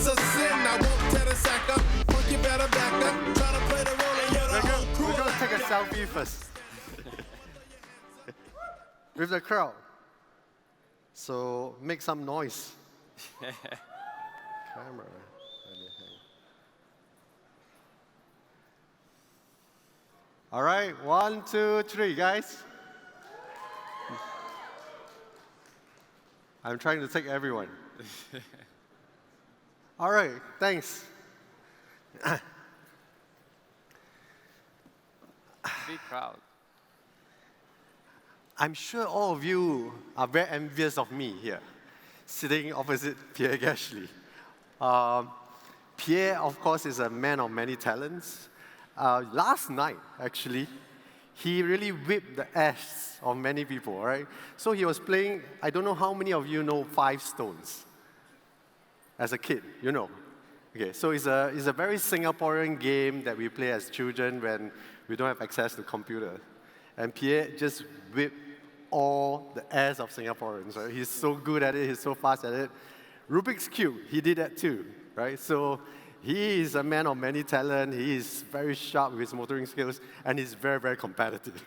is a sin. I won't tear the sack up. Punk, you better back up. Try to play the role and you're the whole crew. We're going to take a selfie first. With the crowd. So make some noise. Camera. All right, 1, 2, 3, guys. I'm trying to take everyone. All right, thanks. Big crowd. I'm sure all of you are very envious of me here, sitting opposite Pierre Gashley. Pierre, of course, is a man of many talents. Last night, actually, he really whipped the ass of many people, right? So he was playing, I don't know how many of you know 5 stones. As a kid, you know. Okay, so it's a very Singaporean game that we play as children when we don't have access to computer. And Pierre just whipped all the ass of Singaporeans, right? He's so good at it, he's so fast at it. Rubik's Cube, he did that too, right? So he is a man of many talent, he is very sharp with his motoring skills, and he's very, very competitive.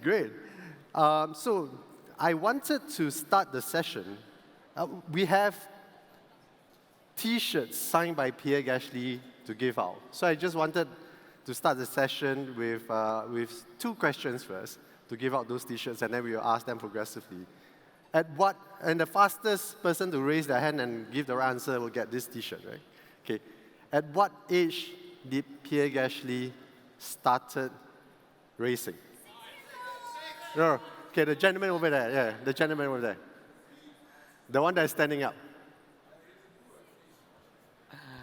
Great. So I wanted to start the session. We have T-shirts signed by Pierre Gashley to give out. So I just wanted to start the session with 2 questions first, to give out those T-shirts, and then we will ask them progressively. And the fastest person to raise their hand and give the right answer will get this T-shirt, right? Okay. At what age did Pierre Gashley started racing? No. Okay, the gentleman over there. Yeah, the gentleman over there. The one that's standing up.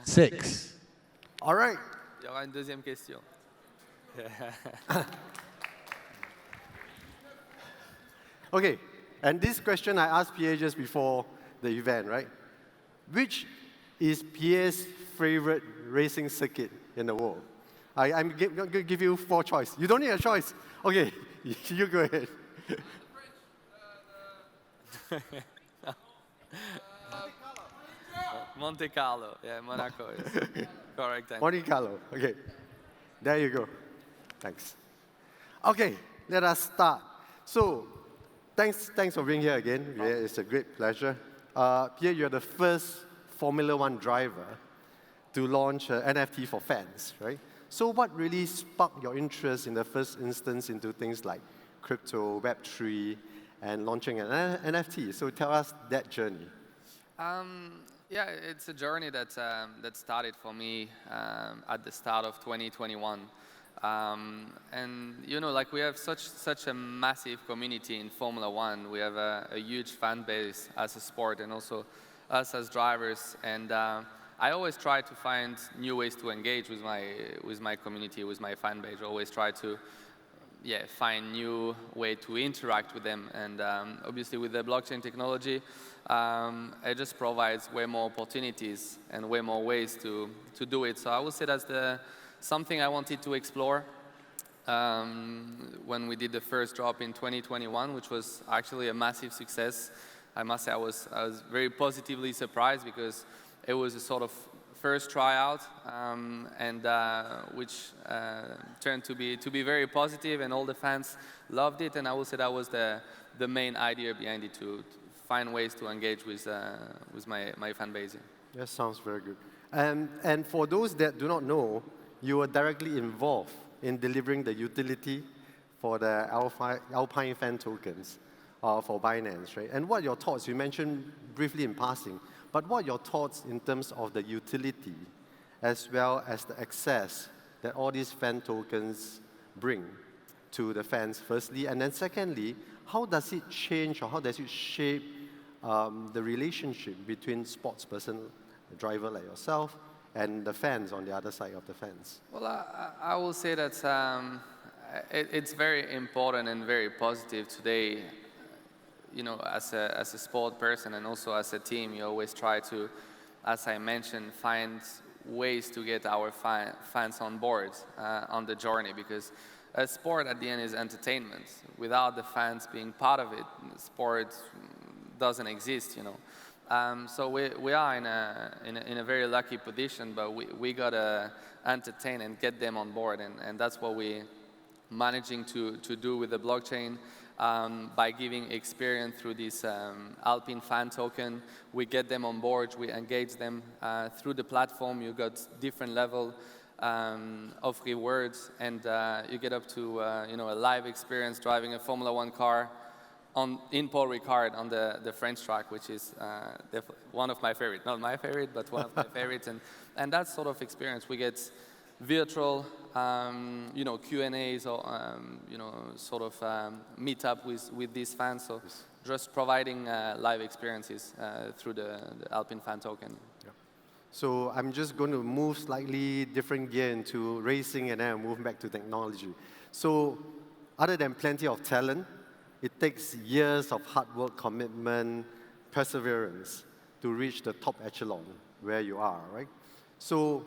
6. All right. Il y aura une deuxième question. Okay, and this question I asked Pierre just before the event, right? Which is Pierre's favorite racing circuit in the world? I'm going to give you 4 choices. You don't need a choice. Okay, you go ahead. Monte Carlo, yeah, Monaco is correct answer. Monte Carlo, okay. There you go. Thanks. Okay, let us start. So, thanks for being here again. Yeah, it's a great pleasure. Pierre, you're the first Formula 1 driver to launch an NFT for fans, right? So what really sparked your interest in the first instance into things like crypto, Web3, and launching an NFT? So tell us that journey. Yeah, it's a journey that started for me at the start of 2021. And you know, like we have such a massive community in Formula 1. We have a huge fan base as a sport, and also us as drivers. And I always try to find new ways to engage with my community, with my fan base. I always try to find new way to interact with them. And obviously with the blockchain technology, it just provides way more opportunities and way more ways to do it. So I would say that's something I wanted to explore when we did the first drop in 2021, which was actually a massive success. I must say I was very positively surprised because it was a sort of first tryout, which turned to be very positive, and all the fans loved it. And I would say that was the main idea behind it, to find ways to engage with my fan base. That sounds very good. And for those that do not know, you were directly involved in delivering the utility for the Alpine fan tokens for Binance, right? And what are your thoughts? You mentioned briefly in passing, but what are your thoughts in terms of the utility as well as the access that all these fan tokens bring to the fans, firstly? And then secondly, how does it change or how does it shape the relationship between sports person, a driver like yourself, and the fans on the other side of the fence? Well, I will say that it's very important and very positive today. You know, as a sport person and also as a team, you always try to, as I mentioned, find ways to get our fans on board on the journey, because a sport at the end is entertainment. Without the fans being part of it, sport doesn't exist, you know. So we are in a very lucky position, but we gotta entertain and get them on board, and that's what we managing to do with the blockchain. By giving experience through this Alpine fan token, we get them on board, we engage them through the platform. You got different level of rewards, and you get up to a live experience driving a Formula One car in Paul Ricard on the French track, which is one of my favorite. Not my favorite, but one of my favorites. And that sort of experience, we get virtual Q&As or sort of meet up with these fans. So just providing live experiences through the Alpine fan token. Yeah. So I'm just going to move slightly different gear into racing, and then I'll move back to technology. So other than plenty of talent, it takes years of hard work, commitment, perseverance to reach the top echelon where you are, right? So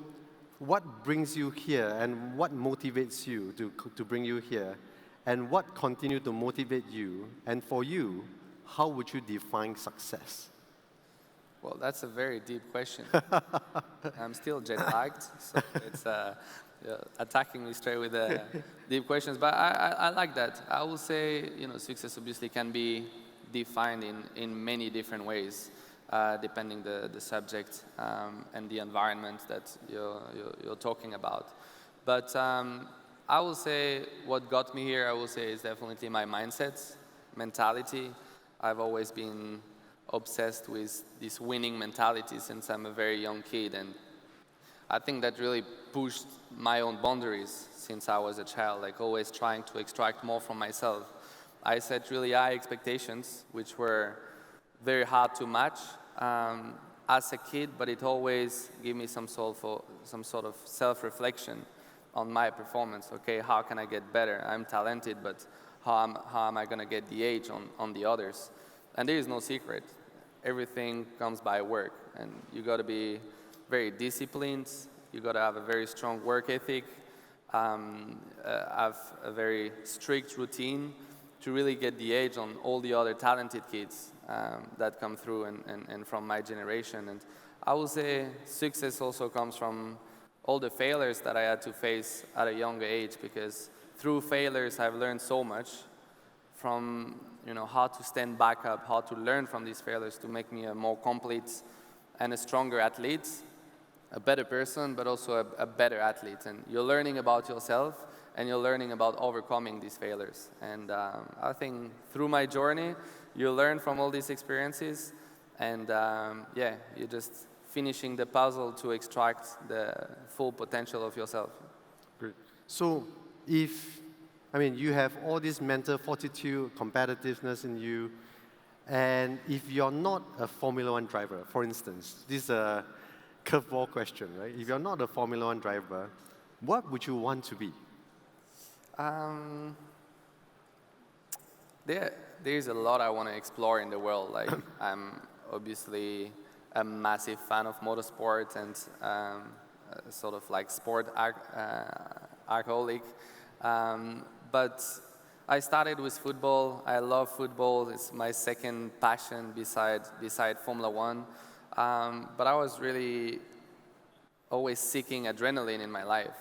what brings you here, and what motivates you to bring you here, and what continue to motivate you? And for you, how would you define success? Well, that's a very deep question. I'm still jet-lagged, so it's attacking me straight with deep questions. But I like that. I will say, success obviously can be defined in many different ways, depending the subject and the environment that you're talking about. But I will say what got me here, I will say, is definitely my mindset, mentality. I've always been obsessed with this winning mentality since I'm a very young kid, and I think that really pushed my own boundaries since I was a child, like always trying to extract more from myself. I set really high expectations, which were very hard to match as a kid, but it always gave me some sort of self-reflection on my performance. Okay, how can I get better? I'm talented, but how am I going to get the edge on the others? And there is no secret. Everything comes by work, and you got to be very disciplined. You got to have a very strong work ethic, have a very strict routine to really get the edge on all the other talented kids that come through and from my generation. And I would say success also comes from all the failures that I had to face at a younger age, because through failures I've learned so much from how to stand back up, how to learn from these failures to make me a more complete and a stronger athlete, a better person, but also a better athlete. And you're learning about yourself, and you're learning about overcoming these failures. And I think through my journey, you learn from all these experiences, and you're just finishing the puzzle to extract the full potential of yourself. Great. So you have all this mental fortitude, competitiveness in you, and if you're not a Formula One driver, for instance, this is a curveball question, right? If you're not a Formula One driver, what would you want to be? There's a lot I want to explore in the world. Like I'm obviously a massive fan of motorsport and sort of like sport alcoholic. But I started with football. I love football. It's my second passion beside Formula One. But I was really always seeking adrenaline in my life.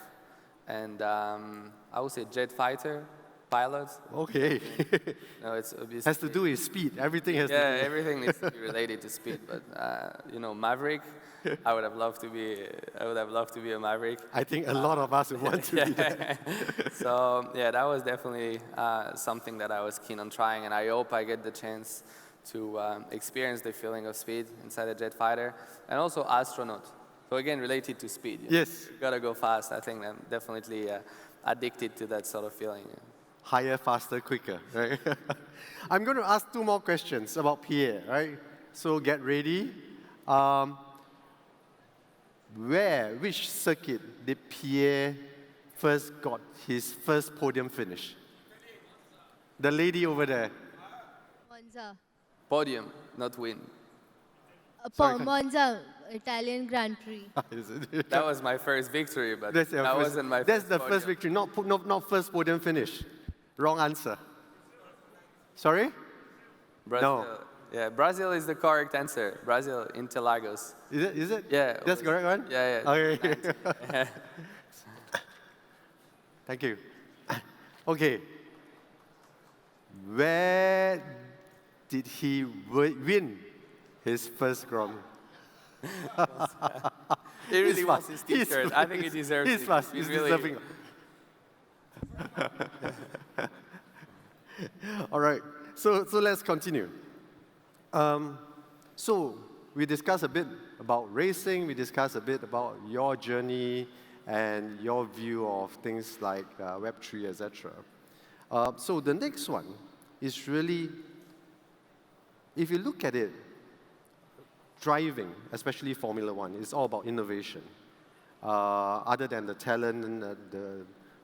And I would say jet fighter, pilot. Okay. No, it's obviously has to do with speed. Everything has to do. Yeah, everything needs to be related to speed. But Maverick, I would have loved to be a Maverick. I think a lot of us would want to be that. So yeah, that was definitely something that I was keen on trying, and I hope I get the chance to experience the feeling of speed inside a jet fighter, and also astronaut. So again, related to speed. Yes. You gotta go fast. I think I'm definitely addicted to that sort of feeling. Higher, faster, quicker, right? I'm going to ask 2 more questions about Pierre, right? So get ready. Which circuit did Pierre first got his first podium finish? The lady over there. Monza. Podium, not win. Monza, Italian Grand Prix. That was my first victory, but wasn't my That's first the podium. first victory, not first podium finish. Wrong answer. Sorry? Brazil. No. Yeah, Brazil is the correct answer. Brazil, Interlagos. Is it? Is it? Yeah. That's the correct one? Yeah, yeah. Okay. 90. Thank you. Okay. Where did he win his first Grammy? He really He's wants fast. his t-shirt. I think he deserves it. He's fast. He's He's really- deserving. All right. So let's continue. So we discussed a bit about racing. We discussed a bit about your journey and your view of things like Web3, etc. So the next one is really, if you look at it, driving, especially Formula One, is all about innovation. Other than the talent and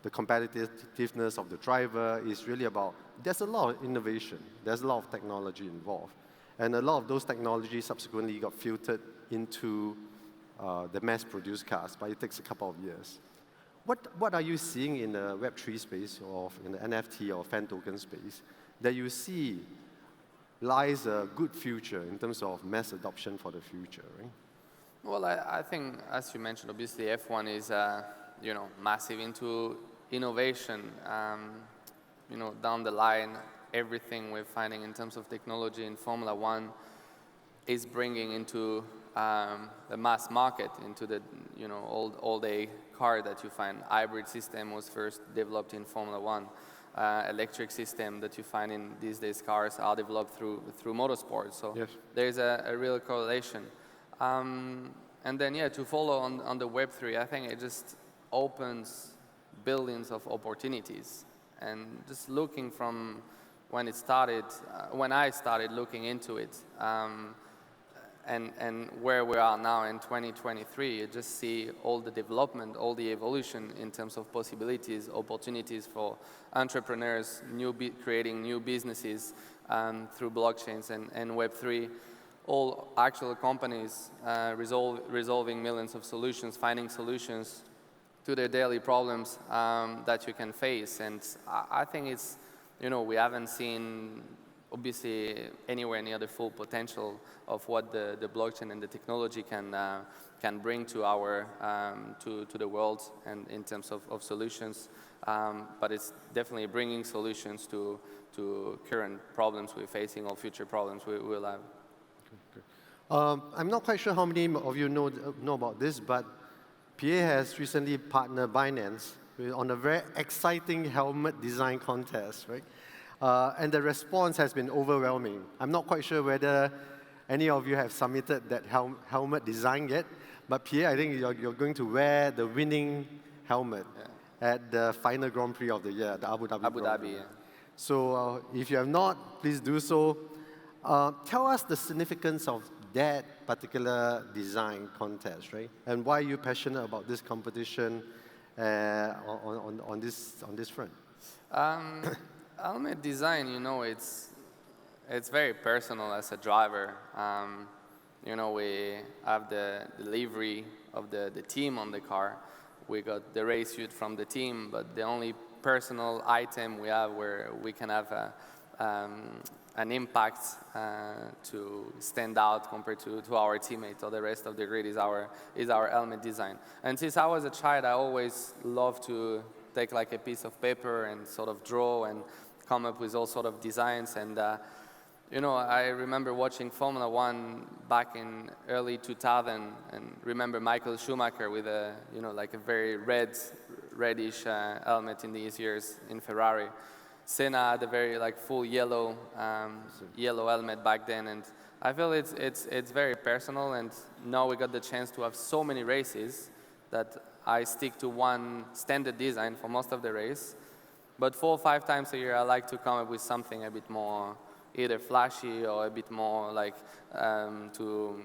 the competitiveness of the driver, is really about, there's a lot of innovation. There's a lot of technology involved. And a lot of those technologies subsequently got filtered into the mass-produced cars, but it takes a couple of years. What are you seeing in the Web3 space or in the NFT or fan token space that you see lies a good future in terms of mass adoption for the future, right? Well, I think, as you mentioned, obviously F1 is, massive into innovation. Down the line, everything we're finding in terms of technology in Formula One is bringing into the mass market, into the all-day car that you find. Hybrid system was first developed in Formula One. Electric system that you find in these days cars are developed through motorsport. So yes, there's a real correlation. And then, to follow on the Web3, I think it just opens billions of opportunities. And just looking from when it started, when I started looking into it, and where we are now in 2023, you just see all the development, all the evolution in terms of possibilities, opportunities for entrepreneurs, creating new businesses through blockchains and Web3. All actual companies resolving millions of solutions, finding solutions to their daily problems that you can face. And I think it's, we haven't seen, obviously, anywhere near the full potential of what the blockchain and the technology can bring to our to the world and in terms of solutions. But it's definitely bringing solutions to current problems we're facing or future problems we will have. I'm not quite sure how many of you know about this, but Pierre has recently partnered Binance on a very exciting helmet design contest, right? And the response has been overwhelming. I'm not quite sure whether any of you have submitted that helmet design yet, but Pierre, I think you're going to wear the winning helmet at the final Grand Prix of the year, the Abu Dhabi Grand Prix. Yeah. So if you have not, please do so. Tell us the significance of that particular design contest, right? And why are you passionate about this competition on this front? Helmet design, it's very personal as a driver. We have the livery of the team on the car. We got the race suit from the team, but the only personal item we have where we can have an impact to stand out compared to our teammates or the rest of the grid is our helmet design. And since I was a child, I always loved to take like a piece of paper and sort of draw and come up with all sort of designs. And I remember watching Formula One back in early 2000, and remember Michael Schumacher with a like a very reddish helmet in these years in Ferrari. Senna had a very full yellow helmet back then, and I feel it's very personal. And now we got the chance to have so many races that I stick to one standard design for most of the race. But 4 or 5 times a year, I like to come up with something a bit more either flashy or a bit more to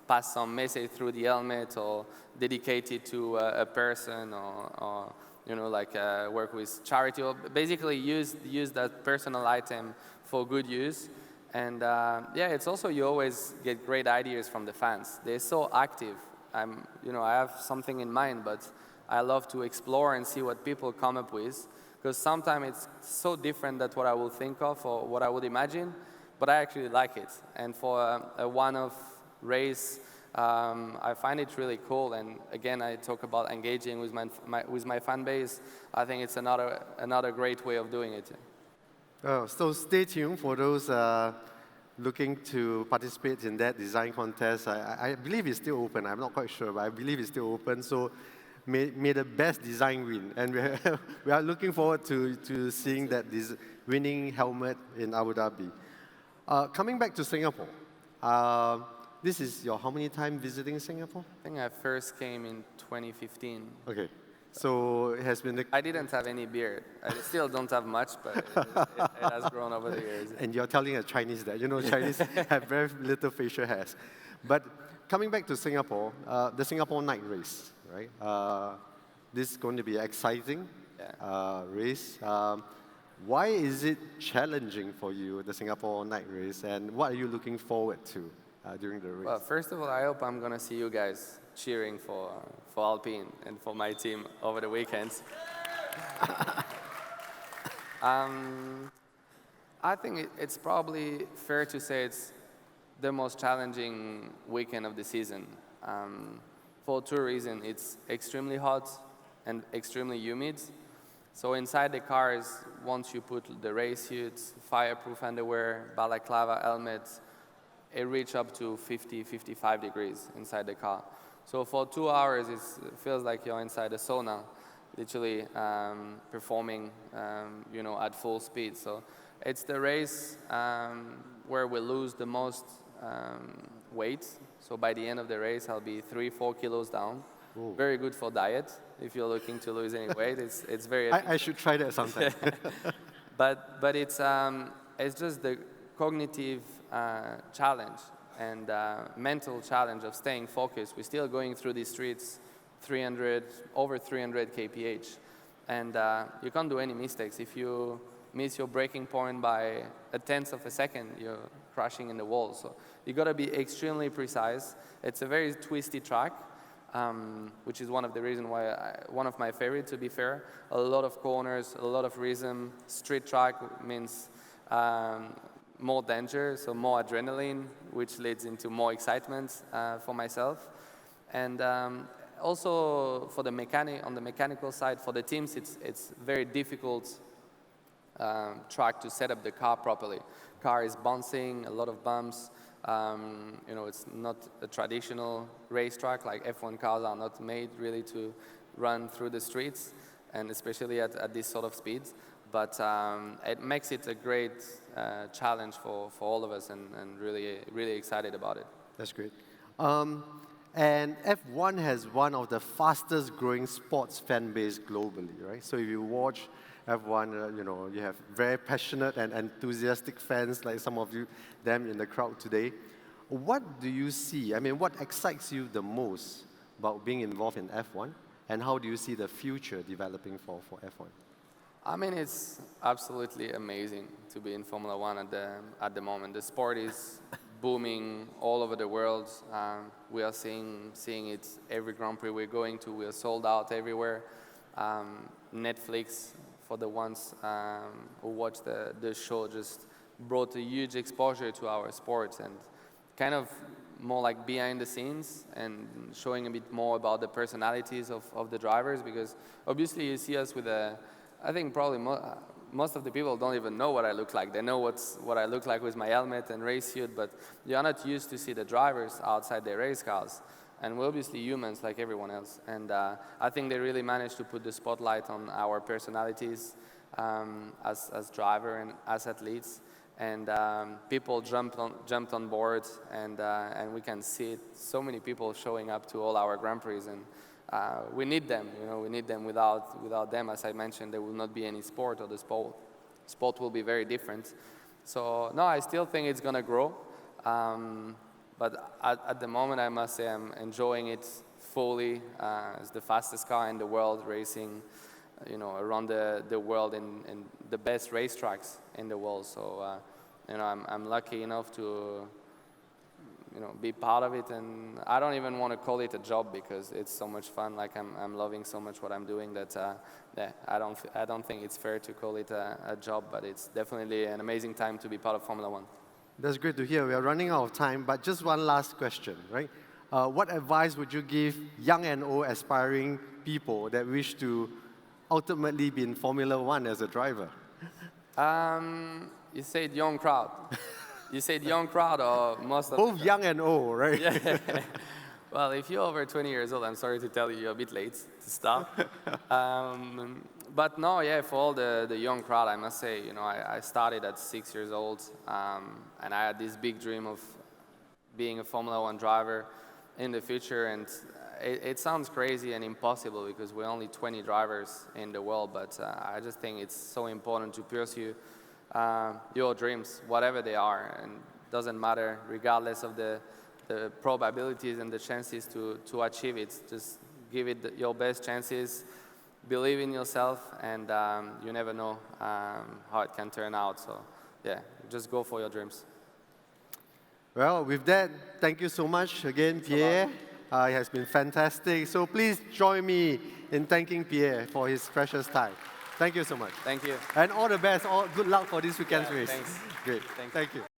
pass some message through the helmet or dedicate it to a person or work with charity, or basically use that personal item for good use. And it's also, you always get great ideas from the fans. They're so active. I have something in mind, but I love to explore and see what people come up with, because sometimes it's so different than what I would think of or what I would imagine. but I actually like it. And for a one-off race, I find it really cool. And again, I talk about engaging with my fan base. I think it's another great way of doing it. So stay tuned for those looking to participate in that design contest. I believe it's still open. I'm not quite sure, but I believe it's still open. So may the best design win. And we are looking forward to seeing that winning helmet in Abu Dhabi. Coming back to Singapore, this is your how many time visiting Singapore? I think I first came in 2015. Okay. So it has been I didn't have any beard. I still don't have much, but it has grown over the years. And you're telling a Chinese that, Chinese have very little facial hairs. But coming back to Singapore, the Singapore night race, right? This is going to be an exciting race. Why is it challenging for you, the Singapore night race, and what are you looking forward to during the race? Well, first of all, I hope I'm going to see you guys cheering for Alpine and for my team over the weekends. I think it's probably fair to say it's the most challenging weekend of the season. For two reasons. It's extremely hot and extremely humid. So inside the cars, once you put the race suits, fireproof underwear, balaclava helmets, it reaches up to 50, 55 degrees inside the car. So for 2 hours, it feels like you're inside a sauna, literally performing, at full speed. So it's the race where we lose the most weight. So by the end of the race, I'll be 3-4 kilos down. Ooh. Very good for diet. If you're looking to lose any weight, it's very. I should try that sometime. but it's just the cognitive challenge and mental challenge of staying focused. We're still going through these streets, over 300 kph, and you can't do any mistakes. If you miss your braking point by a tenth of a second, you're crashing in the wall. So you got to be extremely precise. It's a very twisty track, which is one of the reasons why one of my favorites, to be fair. A lot of corners, a lot of rhythm. Street track means more danger, so more adrenaline, which leads into more excitement for myself. And also for the on the mechanical side, for the teams, it's very difficult track to set up the car properly. Car is bouncing, a lot of bumps. It's not a traditional racetrack, like F1 cars are not made really to run through the streets, and especially at this sort of speeds. But it makes it a great challenge for all of us, and really, really excited about it. That's great. And F1 has one of the fastest growing sports fan base globally, right? So if you watch F1, you have very passionate and enthusiastic fans like some of them in the crowd today. What do you see? I mean, what excites you the most about being involved in F1? And how do you see the future developing for F1? I mean, it's absolutely amazing to be in Formula One at the moment. The sport is booming all over the world. We are seeing it every Grand Prix we're going to. We are sold out everywhere. Netflix, for the ones who watch the show, just brought a huge exposure to our sports, and kind of more like behind the scenes and showing a bit more about the personalities of the drivers, because obviously you see us with I think probably most of the people don't even know what I look like. They know what I look like with my helmet and race suit, but you're not used to see the drivers outside their race cars. And we're obviously humans like everyone else. And I think they really managed to put the spotlight on our personalities as driver and as athletes. And people jumped on board, and we can see it. So many people showing up to all our Grand Prix, and we need them. We need them. Without them, as I mentioned, there will not be any sport, or the sport will be very different. So no, I still think it's gonna grow. But at the moment, I must say I'm enjoying it fully. It's the fastest car in the world, racing, around the world in the best racetracks in the world. So, I'm lucky enough to, be part of it. And I don't even want to call it a job, because it's so much fun. Like I'm loving so much what I'm doing that I don't think it's fair to call it a job. But it's definitely an amazing time to be part of Formula One. That's great to hear. We are running out of time, but just one last question, right? What advice would you give young and old aspiring people that wish to ultimately be in Formula One as a driver? You said young crowd. You said young crowd or most of Both young and old, right? Yeah. Well, if you're over 20 years old, I'm sorry to tell you, you're a bit late to start. But no, yeah, for all the young crowd, I must say, I started at 6 years old, and I had this big dream of being a Formula One driver in the future. And it sounds crazy and impossible because we're only 20 drivers in the world, but I just think it's so important to pursue your dreams, whatever they are, and it doesn't matter, regardless of the probabilities and the chances to achieve it. Just give it your best chances, believe in yourself, and you never know how it can turn out. So yeah, just go for your dreams. Well, with that, thank you so much again, Pierre. It has been fantastic. So please join me in thanking Pierre for his precious time. Thank you so much. Thank you. And all the best. Good luck for this weekend's race. Thanks. Great. Thank you. Thank you.